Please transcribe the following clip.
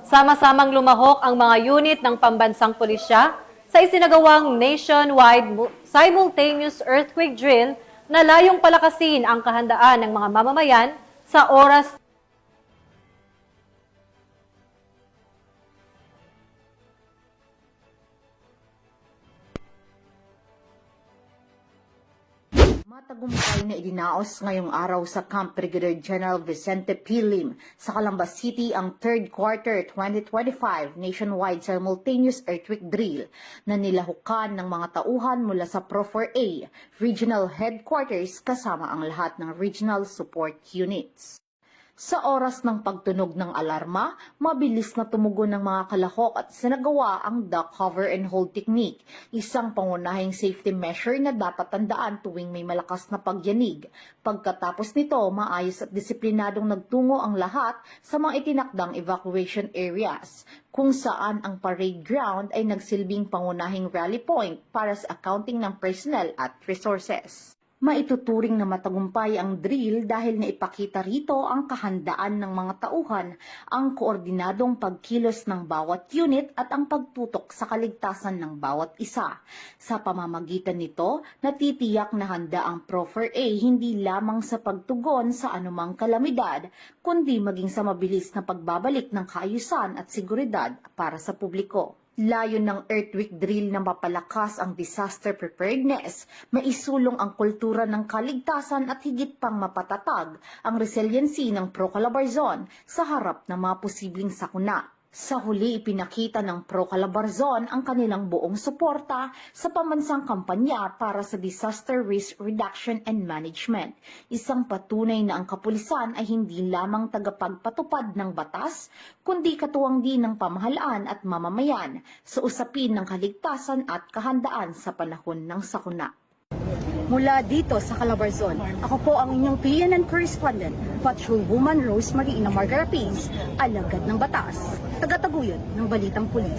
Sama-samang lumahok ang mga unit ng pambansang pulisya sa isinagawang nationwide simultaneous earthquake drill na layong palakasin ang kahandaan ng mga mamamayan sa oras Matagumpay na idinaos ngayong araw sa Camp Brigadier General Vicente P. Lim sa Calamba City ang 3rd Quarter 2025 nationwide simultaneous earthquake drill na nilahukan ng mga tauhan mula sa Pro-4A Regional Headquarters kasama ang lahat ng Regional Support Units. Sa oras ng pagtunog ng alarma, mabilis na tumugon ng mga kalahok at sinagawa ang duck cover and hold technique, isang pangunahing safety measure na dapat tandaan tuwing may malakas na pagyanig. Pagkatapos nito, maayos at disiplinadong nagtungo ang lahat sa mga itinakdang evacuation areas, kung saan ang parade ground ay nagsilbing pangunahing rally point para sa accounting ng personnel at resources. Maituturing na matagumpay ang drill dahil naipakita rito ang kahandaan ng mga tauhan, ang koordinadong pagkilos ng bawat unit at ang pagtutok sa kaligtasan ng bawat isa. Sa pamamagitan nito, natitiyak na handa ang Pro-4A hindi lamang sa pagtugon sa anumang kalamidad, kundi maging sa mabilis na pagbabalik ng kaayusan at seguridad para sa publiko. Layon ng earthquake drill na mapalakas ang disaster preparedness, maisulong ang kultura ng kaligtasan at higit pang mapatatag ang resiliency ng Pro-Calabarzon sa harap ng mga posibleng sakuna. Sa huli, ipinakita ng Pro-Calabarzon ang kanilang buong suporta sa pambansang kampanya para sa disaster risk reduction and management. Isang patunay na ang kapulisan ay hindi lamang tagapagpatupad ng batas, kundi katuwang din ng pamahalaan at mamamayan sa usapin ng kaligtasan at kahandaan sa panahon ng sakuna. Mula dito sa Calabarzon, ako po ang inyong PNN correspondent, Patrolwoman Rosemary Ina Margarapis, alagad ng batas, tagataguyod ng Balitang Pulis.